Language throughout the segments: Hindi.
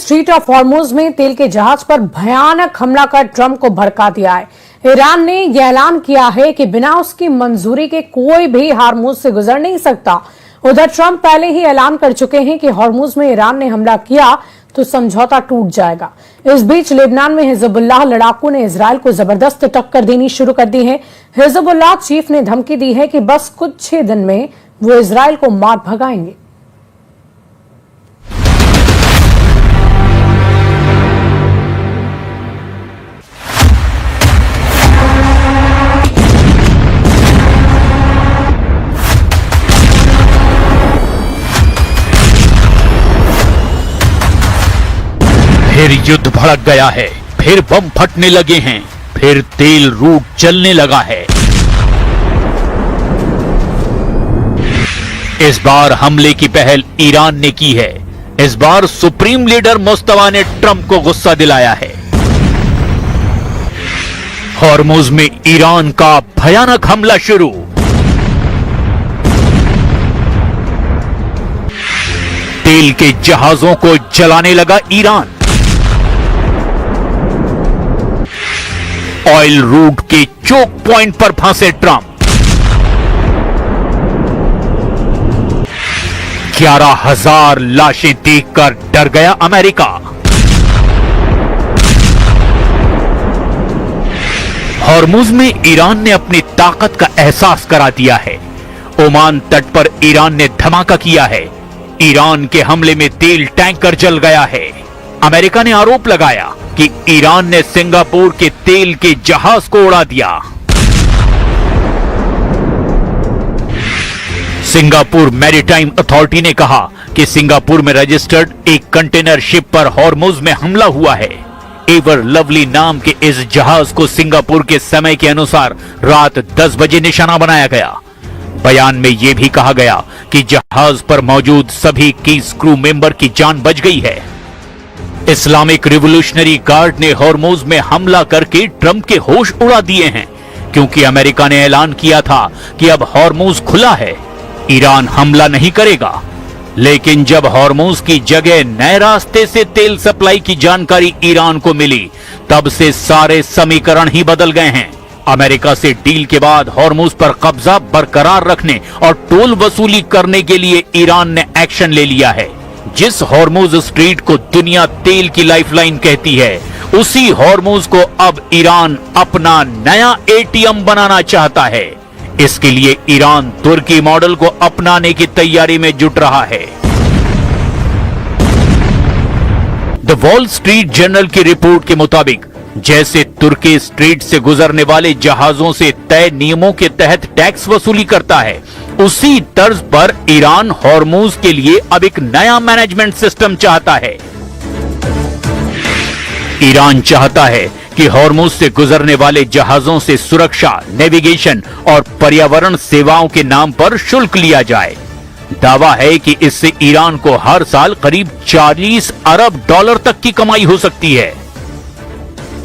स्ट्रीट ऑफ हॉर्मुज में तेल के जहाज पर भयानक हमला कर ट्रंप को भड़का दिया है। ईरान ने यह ऐलान किया है कि बिना उसकी मंजूरी के कोई भी हॉर्मुज से गुजर नहीं सकता। उधर ट्रंप पहले ही ऐलान कर चुके हैं कि हॉर्मुज में ईरान ने हमला किया तो समझौता टूट जाएगा। इस बीच लेबनान में हिजबुल्लाह लड़ाकू ने इजरायल को जबरदस्त टक्कर देनी शुरू कर दी है। हिजबुल्लाह चीफ ने धमकी दी है कि बस कुछ 6 दिन में वो इजरायल को मार भगाएंगे। फिर युद्ध भड़क गया है, फिर बम फटने लगे हैं, फिर तेल रूट चलने लगा है। इस बार हमले की पहल ईरान ने की है। इस बार सुप्रीम लीडर मुस्तफा ने ट्रंप को गुस्सा दिलाया है। हॉर्मुज में ईरान का भयानक हमला शुरू। तेल के जहाजों को जलाने लगा ईरान। ऑयल रूट के चोक पॉइंट पर फंसे ट्रंप। 11,000 लाशें देखकर डर गया अमेरिका। हॉर्मुज में ईरान ने अपनी ताकत का एहसास करा दिया है। ओमान तट पर ईरान ने धमाका किया है। ईरान के हमले में तेल टैंकर जल गया है। अमेरिका ने आरोप लगाया कि ईरान ने सिंगापुर के तेल के जहाज को उड़ा दिया। सिंगापुर मैरीटाइम अथॉरिटी ने कहा कि सिंगापुर में रजिस्टर्ड एक कंटेनर शिप पर हॉर्मुज में हमला हुआ है। एवर लवली नाम के इस जहाज को सिंगापुर के समय के अनुसार रात 10 बजे निशाना बनाया गया। बयान में यह भी कहा गया कि जहाज पर मौजूद सभी की क्रू मेंबर की जान बच गई है। इस्लामिक रिवोल्यूशनरी गार्ड ने हॉर्मुज में हमला करके ट्रंप के होश उड़ा दिए हैं, क्योंकि अमेरिका ने ऐलान किया था कि अब हॉर्मुज खुला है, ईरान हमला नहीं करेगा। लेकिन जब हॉर्मुज की जगह नए रास्ते से तेल सप्लाई की जानकारी ईरान को मिली, तब से सारे समीकरण ही बदल गए हैं। अमेरिका से डील के बाद हॉर्मुज पर कब्जा बरकरार रखने और टोल वसूली करने के लिए ईरान ने एक्शन ले लिया है। जिस हॉर्मुज स्ट्रीट को दुनिया तेल की लाइफलाइन कहती है, उसी हॉर्मुज को अब ईरान अपना नया एटीएम बनाना चाहता है। इसके लिए ईरान तुर्की मॉडल को अपनाने की तैयारी में जुट रहा है। द वॉल स्ट्रीट जर्नल की रिपोर्ट के मुताबिक जैसे तुर्की स्ट्रीट से गुजरने वाले जहाजों से तय नियमों के तहत टैक्स वसूली करता है, उसी तर्ज पर ईरान हॉर्मुज के लिए अब एक नया मैनेजमेंट सिस्टम चाहता है। ईरान चाहता है कि हॉर्मुज से गुजरने वाले जहाजों से सुरक्षा, नेविगेशन और पर्यावरण सेवाओं के नाम पर शुल्क लिया जाए। दावा है कि इससे ईरान को हर साल करीब 40 अरब डॉलर तक की कमाई हो सकती है।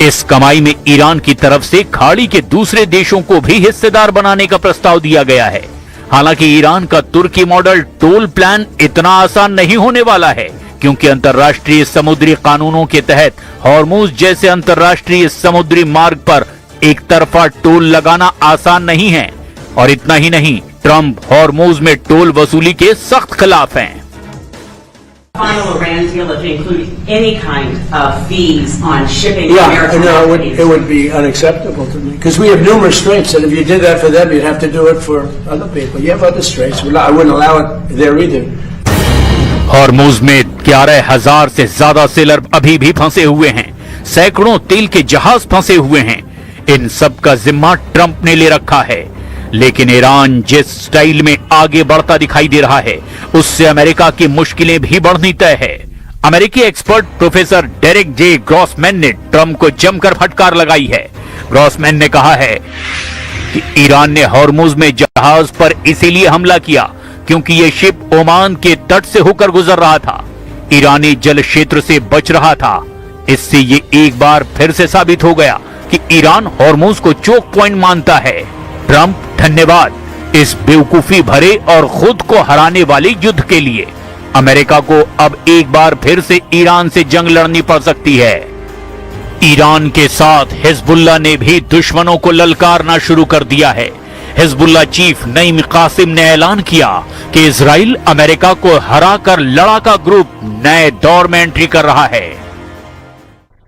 इस कमाई में ईरान की तरफ से खाड़ी के दूसरे देशों को भी हिस्सेदार बनाने का प्रस्ताव दिया गया है। हालांकि ईरान का तुर्की मॉडल टोल प्लान इतना आसान नहीं होने वाला है, क्योंकि अंतर्राष्ट्रीय समुद्री कानूनों के तहत हॉर्मुज जैसे अंतर्राष्ट्रीय समुद्री मार्ग पर एक तरफा टोल लगाना आसान नहीं है। और इतना ही नहीं, ट्रंप हॉर्मुज में टोल वसूली के सख्त खिलाफ हैं। Final Iran deal to include any kind of fees on shipping. Yeah, maritime no, activities. it would be unacceptable to me, because we have numerous straits, and if you did that for them, you'd have to do it for other people. You have other straits. I wouldn't allow it there either. Hormuz में 11,000 से ज्यादा सेलर अभी भी फंसे हुए हैं। सैकड़ों तेल के जहाज फंसे हुए हैं। इन सब का जिम्मा ट्रंप ने ले रखा है। लेकिन ईरान जिस स्टाइल में आगे बढ़ता दिखाई दे रहा है, उससे अमेरिका की मुश्किलें भी बढ़नी तय है। अमेरिकी एक्सपर्ट प्रोफेसर डेरेक जे ग्रॉसमैन ने ट्रंप को जमकर फटकार लगाई है। ग्रॉसमैन ने कहा है कि ईरान ने हॉर्मुज में जहाज पर इसीलिए हमला किया क्योंकि यह शिप ओमान के तट से होकर गुजर रहा था, ईरानी जल क्षेत्र से बच रहा था। इससे ये एक बार फिर से साबित हो गया कि ईरान हॉर्मुज को चोक पॉइंट मानता है। ट्रंप, धन्यवाद इस बेवकूफी भरे और खुद को हराने वाले युद्ध के लिए। अमेरिका को अब एक बार फिर से ईरान से जंग लड़नी पड़ सकती है। ईरान के साथ हिजबुल्लाह ने भी दुश्मनों को ललकारना शुरू कर दिया है। हिजबुल्लाह चीफ नईम कासिम ने ऐलान किया कि इजराइल अमेरिका को हराकर लड़ाका ग्रुप नए दौर में एंट्री कर रहा है।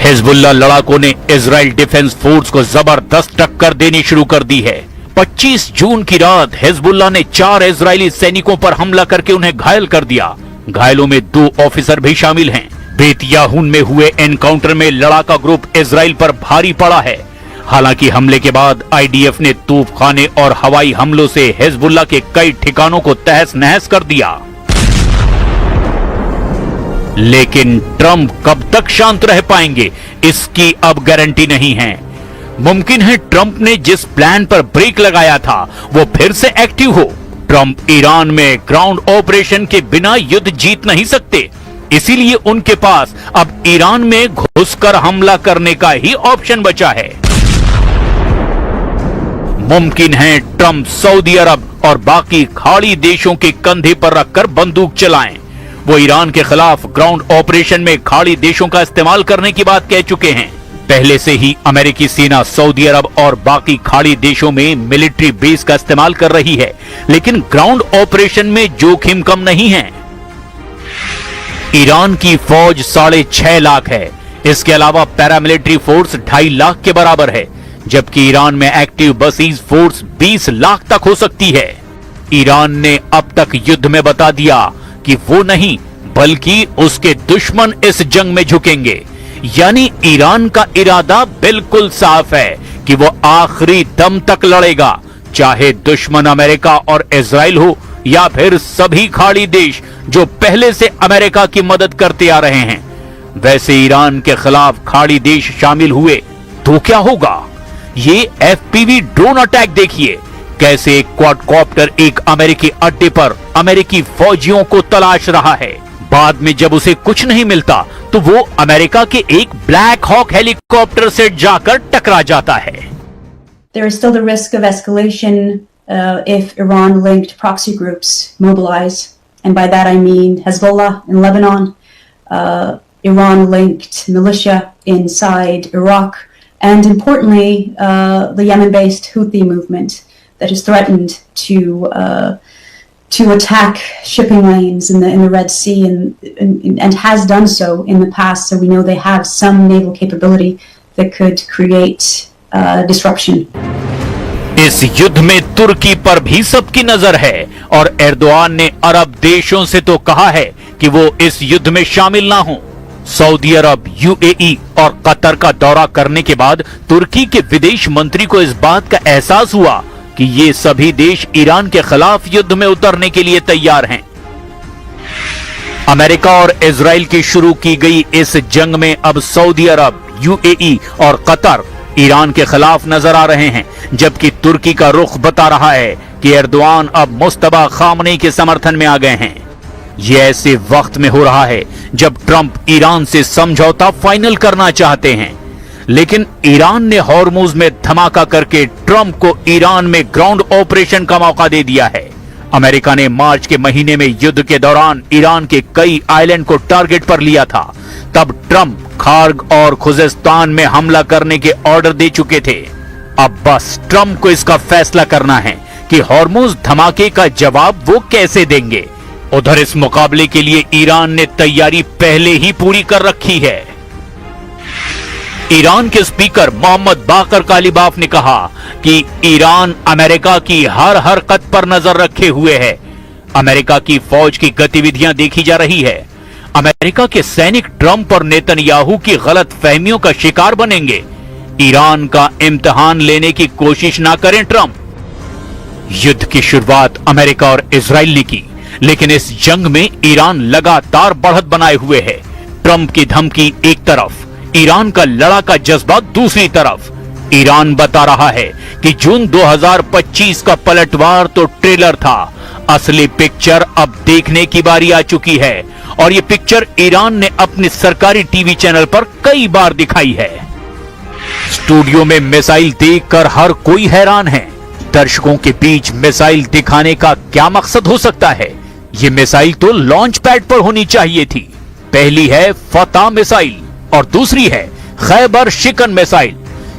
हिजबुल्लाह लड़ाकों ने इजराइल डिफेंस फोर्स को जबरदस्त टक्कर देनी शुरू कर दी है। 25 जून की रात हिजबुल्लाह ने 4 इजरायली सैनिकों पर हमला करके उन्हें घायल कर दिया। घायलों में 2 ऑफिसर भी शामिल हैं। बेत याहून में हुए एनकाउंटर में लड़ाका ग्रुप इजराइल पर भारी पड़ा है। हालांकि हमले के बाद आईडीएफ ने तोपखाने और हवाई हमलों से हिजबुल्लाह के कई ठिकानों को तहस नहस कर दिया। लेकिन ट्रंप कब तक शांत रह पाएंगे, इसकी अब गारंटी नहीं है। मुमकिन है ट्रंप ने जिस प्लान पर ब्रेक लगाया था वो फिर से एक्टिव हो। ट्रंप ईरान में ग्राउंड ऑपरेशन के बिना युद्ध जीत नहीं सकते, इसीलिए उनके पास अब ईरान में घुसकर हमला करने का ही ऑप्शन बचा है। मुमकिन है ट्रंप सऊदी अरब और बाकी खाड़ी देशों के कंधे पर रखकर बंदूक चलाएं। वो ईरान के खिलाफ ग्राउंड ऑपरेशन में खाड़ी देशों का इस्तेमाल करने की बात कह चुके हैं। पहले से ही अमेरिकी सेना सऊदी अरब और बाकी खाड़ी देशों में मिलिट्री बेस का इस्तेमाल कर रही है, लेकिन ग्राउंड ऑपरेशन में जोखिम कम नहीं है। ईरान की फौज 6.5 लाख है। इसके अलावा पैरामिलिट्री फोर्स 2.5 लाख के बराबर है, जबकि ईरान में एक्टिव बसीज फोर्स 20 लाख तक हो सकती है। ईरान ने अब तक युद्ध में बता दिया कि वो नहीं बल्कि उसके दुश्मन इस जंग में झुकेंगे। यानी ईरान का इरादा बिल्कुल साफ है कि वो आखिरी दम तक लड़ेगा, चाहे दुश्मन अमेरिका और इजराइल हो या फिर सभी खाड़ी देश जो पहले से अमेरिका की मदद करते आ रहे हैं। वैसे ईरान के खिलाफ खाड़ी देश शामिल हुए तो क्या होगा? ये एफपीवी ड्रोन अटैक देखिए, कैसे एक क्वाडकॉप्टर एक अमेरिकी अड्डे पर अमेरिकी फौजियों को तलाश रहा है। बाद में जब उसे कुछ नहीं मिलता तो वो अमेरिका के एक ब्लैक हॉक हेलीकॉप्टर से जाकर टकरा जाता है। There is still the risk of escalation if Iran-linked proxy groups mobilize, and by that I mean Hezbollah in Lebanon, Iran-linked militia inside Iraq, and importantly, the Yemen-based Houthi movement that has threatened to attack shipping lanes in the Red Sea and has done so in the past. So we know they have some naval capability that could create disruption. इस युद्ध में तुर्की पर भी सबकी नजर है और एर्दोआन ने अरब देशों से तो कहा है कि वो इस युद्ध में शामिल ना हो। सऊदी अरब, यूएई और कतर का दौरा करने के बाद तुर्की के विदेश मंत्री को इस बात का एहसास हुआ कि ये सभी देश ईरान के खिलाफ युद्ध में उतरने के लिए तैयार हैं। अमेरिका और इजराइल की शुरू की गई इस जंग में अब सऊदी अरब, यूएई और कतर ईरान के खिलाफ नजर आ रहे हैं, जबकि तुर्की का रुख बता रहा है कि एर्दोआन अब मुस्तफा खामनेई के समर्थन में आ गए हैं। यह ऐसे वक्त में हो रहा है जब ट्रंप ईरान से समझौता फाइनल करना चाहते हैं, लेकिन ईरान ने हॉर्मुज में धमाका करके ट्रंप को ईरान में ग्राउंड ऑपरेशन का मौका दे दिया है। अमेरिका ने मार्च के महीने में युद्ध के दौरान ईरान के कई आइलैंड को टारगेट पर लिया था। तब ट्रंप खार्ग और खुजेस्तान में हमला करने के ऑर्डर दे चुके थे। अब बस ट्रंप को इसका फैसला करना है कि हॉर्मुज धमाके का जवाब वो कैसे देंगे। उधर इस मुकाबले के लिए ईरान ने तैयारी पहले ही पूरी कर रखी है। ईरान के स्पीकर मोहम्मद बाकर कालिबाफ ने कहा कि ईरान अमेरिका की हर हरकत पर नजर रखे हुए है। अमेरिका की फौज की गतिविधियां देखी जा रही है। अमेरिका के सैनिक ट्रंप और नेतन्याहू की गलत फहमियों का शिकार बनेंगे। ईरान का इम्तिहान लेने की कोशिश ना करें ट्रंप। युद्ध की शुरुआत अमेरिका और इजराइल ने की, लेकिन इस जंग में ईरान लगातार बढ़त बनाए हुए है। ट्रंप की धमकी एक तरफ, ईरान का लड़ाका जज्बा दूसरी तरफ। ईरान बता रहा है कि जून 2025 का पलटवार तो ट्रेलर था, असली पिक्चर अब देखने की बारी आ चुकी है और ये पिक्चर ईरान ने अपने सरकारी टीवी चैनल पर कई बार दिखाई है। स्टूडियो में मिसाइल देखकर हर कोई हैरान है। दर्शकों के बीच मिसाइल दिखाने का क्या मकसद हो सकता है? ये मिसाइल तो लॉन्च पैड पर होनी चाहिए थी। पहली है फतह मिसाइल और दूसरी है खैबर शिकन मिसाइल।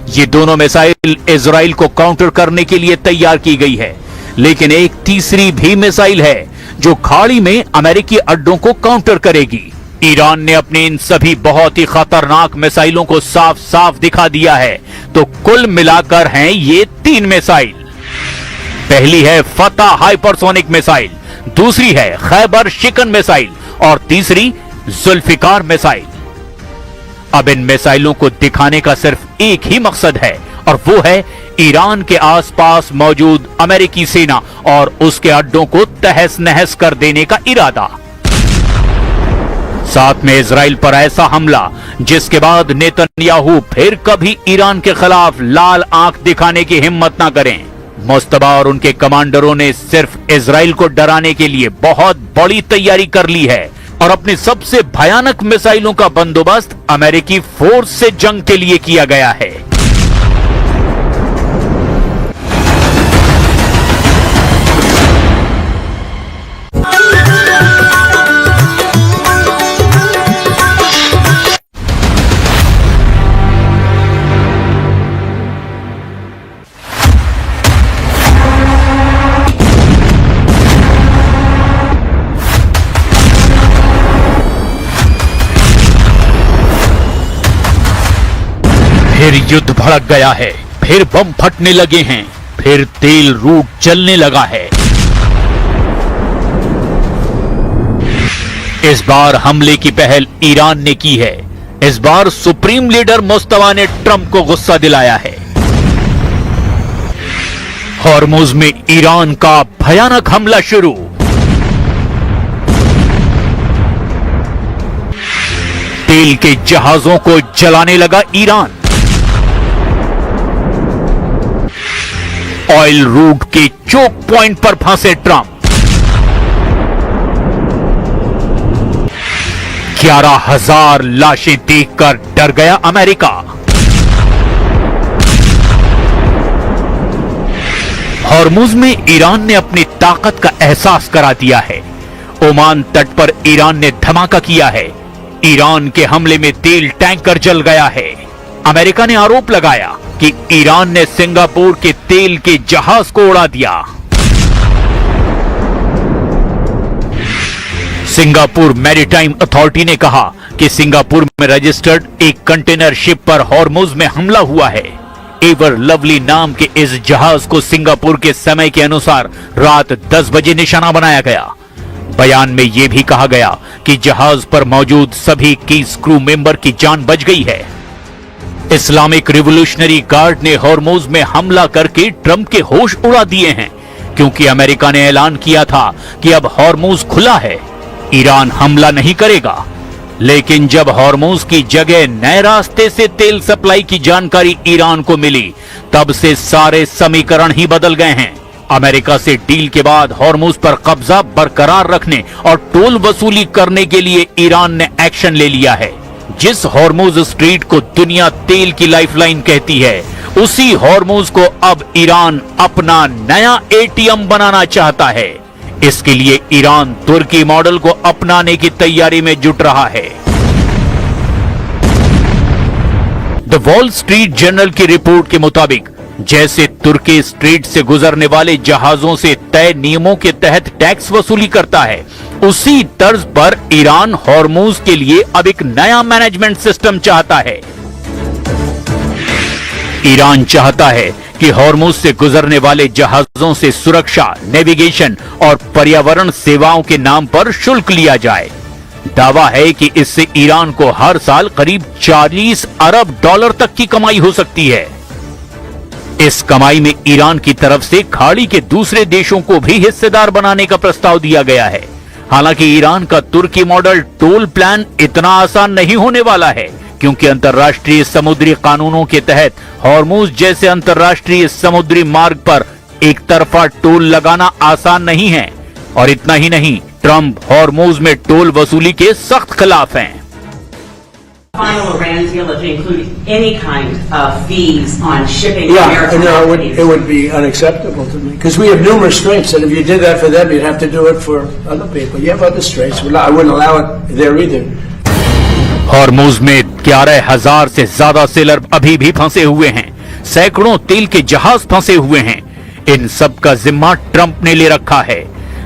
ये दोनों मिसाइल इजराइल को काउंटर करने के लिए तैयार की गई है, लेकिन एक तीसरी भी मिसाइल है जो खाड़ी में अमेरिकी अड्डों को काउंटर करेगी। ईरान ने अपनी इन सभी बहुत ही खतरनाक मिसाइलों को साफ साफ दिखा दिया है, तो कुल मिलाकर हैं ये 3 मिसाइल। पहली है फतह हाइपरसोनिक मिसाइल, दूसरी है खैबर शिकन मिसाइल और तीसरी जुल्फिकार मिसाइल। अब इन मिसाइलों को दिखाने का सिर्फ एक ही मकसद है और वो है ईरान के आसपास मौजूद अमेरिकी सेना और उसके अड्डों को तहस नहस कर देने का इरादा। साथ में इजराइल पर ऐसा हमला जिसके बाद नेतन्याहू फिर कभी ईरान के खिलाफ लाल आंख दिखाने की हिम्मत ना करें। मुस्तबा और उनके कमांडरों ने सिर्फ इजराइल को डराने के लिए बहुत बड़ी तैयारी कर ली है और अपनी सबसे भयानक मिसाइलों का बंदोबस्त अमेरिकी फोर्स से जंग के लिए किया गया है। फिर युद्ध भड़क गया है, फिर बम फटने लगे हैं, फिर तेल रूट जलने लगा है। इस बार हमले की पहल ईरान ने की है। इस बार सुप्रीम लीडर मुस्तफा ने ट्रंप को गुस्सा दिलाया है। हॉर्मुज में ईरान का भयानक हमला शुरू। तेल के जहाजों को जलाने लगा ईरान। ऑयल रूट के चोक पॉइंट पर फंसे ट्रंप। 11,000 लाशें देखकर डर गया अमेरिका। हॉर्मुज में ईरान ने अपनी ताकत का एहसास करा दिया है। ओमान तट पर ईरान ने धमाका किया है। ईरान के हमले में तेल टैंकर जल गया है। अमेरिका ने आरोप लगाया कि ईरान ने सिंगापुर के तेल के जहाज को उड़ा दिया। सिंगापुर मैरीटाइम अथॉरिटी ने कहा कि सिंगापुर में रजिस्टर्ड एक कंटेनर शिप पर हॉर्मुज में हमला हुआ है। एवर लवली नाम के इस जहाज को सिंगापुर के समय के अनुसार रात 10 बजे निशाना बनाया गया। बयान में यह भी कहा गया कि जहाज पर मौजूद सभी इक्कीस क्रू मेंबर की जान बच गई है। इस्लामिक रिवोल्यूशनरी गार्ड ने हॉर्मुज में हमला करके ट्रंप के होश उड़ा दिए हैं, क्योंकि अमेरिका ने ऐलान किया था कि अब हॉर्मुज खुला है, ईरान हमला नहीं करेगा। लेकिन जब हॉर्मुज की जगह नए रास्ते से तेल सप्लाई की जानकारी ईरान को मिली, तब से सारे समीकरण ही बदल गए हैं। अमेरिका से डील के बाद हॉर्मुज पर कब्जा बरकरार रखने और टोल वसूली करने के लिए ईरान ने एक्शन ले लिया है। जिस हॉर्मुज स्ट्रीट को दुनिया तेल की लाइफलाइन कहती है, उसी हॉर्मुज को अब ईरान अपना नया एटीएम बनाना चाहता है। इसके लिए ईरान तुर्की मॉडल को अपनाने की तैयारी में जुट रहा है। द वॉल स्ट्रीट जर्नल की रिपोर्ट के मुताबिक जैसे तुर्की स्ट्रीट से गुजरने वाले जहाजों से तय नियमों के तहत टैक्स वसूली करता है, उसी तर्ज पर ईरान हॉर्मुज के लिए अब एक नया मैनेजमेंट सिस्टम चाहता है। ईरान चाहता है कि हॉर्मुज से गुजरने वाले जहाजों से सुरक्षा, नेविगेशन और पर्यावरण सेवाओं के नाम पर शुल्क लिया जाए। दावा है कि इससे ईरान को हर साल करीब 40 अरब डॉलर तक की कमाई हो सकती है। इस कमाई में ईरान की तरफ से खाड़ी के दूसरे देशों को भी हिस्सेदार बनाने का प्रस्ताव दिया गया है। हालांकि ईरान का तुर्की मॉडल टोल प्लान इतना आसान नहीं होने वाला है, क्योंकि अंतर्राष्ट्रीय समुद्री कानूनों के तहत हॉर्मुज जैसे अंतर्राष्ट्रीय समुद्री मार्ग पर एक तरफा टोल लगाना आसान नहीं है। और इतना ही नहीं, ट्रंप हॉर्मुज में टोल वसूली के सख्त खिलाफ हैं। Final Iran deal to include any kind of fees on shipping. Yeah, maritime no, activities. it would be unacceptable to me, because we have numerous straits, and if you did that for them, you'd have to do it for other people. You have other straits. I wouldn't allow it there either. Hormuz में 11,000 से ज्यादा सेलर अभी भी फंसे हुए हैं। सैकड़ों तेल के जहाज फंसे हुए हैं। इन सब का जिम्मा ट्रंप ने ले रखा है।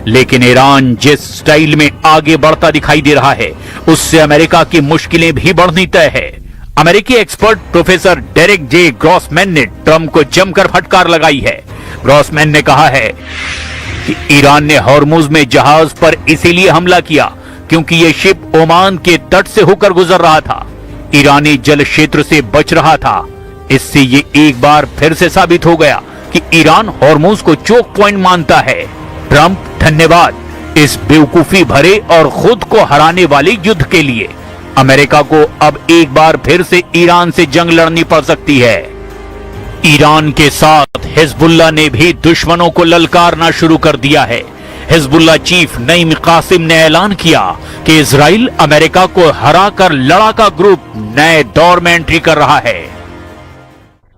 लेकिन ईरान जिस स्टाइल में आगे बढ़ता दिखाई दे रहा है, उससे अमेरिका की मुश्किलें भी बढ़नी तय है। अमेरिकी एक्सपर्ट प्रोफेसर डेरेक जे ग्रॉसमैन ने ट्रंप को जमकर फटकार लगाई है। ग्रॉसमैन ने कहा है कि ईरान ने हॉर्मुज में जहाज पर इसीलिए हमला किया क्योंकि यह शिप ओमान के तट से होकर गुजर रहा था, ईरानी जल क्षेत्र से बच रहा था। इससे ये एक बार फिर से साबित हो गया कि ईरान हॉर्मुज को चोक पॉइंट मानता है। ट्रंप धन्यवाद इस बेवकूफी भरे और खुद को हराने वाले युद्ध के लिए। अमेरिका को अब एक बार फिर से ईरान से जंग लड़नी पड़ सकती है। ईरान के साथ हिजबुल्लाह ने भी दुश्मनों को ललकारना शुरू कर दिया है। हिजबुल्लाह चीफ नईम कासिम ने ऐलान किया कि इजराइल अमेरिका को हराकर लड़ाका ग्रुप नए दौर में एंट्री कर रहा है।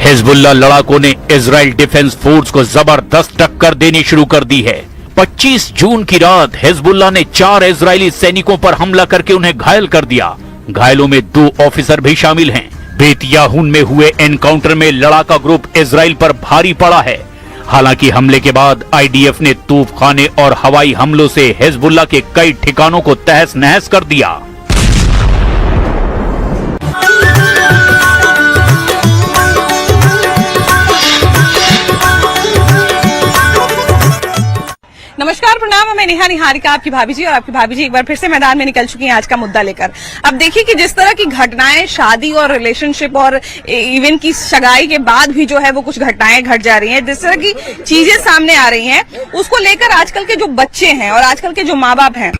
हिजबुल्लाह लड़ाकों ने इजराइल डिफेंस फोर्स को जबरदस्त टक्कर देनी शुरू कर दी है। 25 जून की रात हिजबुल्लाह ने 4 इजरायली सैनिकों पर हमला करके उन्हें घायल कर दिया। घायलों में 2 ऑफिसर भी शामिल हैं। बेत याहून में हुए एनकाउंटर में लड़ाका ग्रुप इजराइल पर भारी पड़ा है। हालांकि हमले के बाद आईडीएफ ने तूफखाने और हवाई हमलों से हिजबुल्लाह के कई ठिकानों को तहस नहस कर दिया। नमस्कार, प्रणाम। मैं नेहा निहारिका, आपकी भाभी जी। और आपकी भाभी जी एक बार फिर से मैदान में निकल चुकी हैं आज का मुद्दा लेकर। अब देखिए कि जिस तरह की घटनाएं शादी और रिलेशनशिप और इवन की सगाई के बाद भी जो है वो कुछ घटनाएं घट जा रही हैं, जिस तरह की चीजें सामने आ रही हैं, उसको लेकर आजकल के जो बच्चे हैं और आजकल के जो माँ बाप हैं,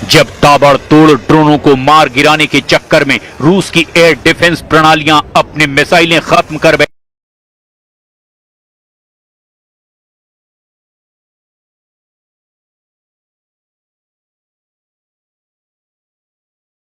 जब ताबड़तोड़ ड्रोनों को मार गिराने के चक्कर में रूस की एयर डिफेंस प्रणालियां अपने मिसाइलें खत्म कर बैठी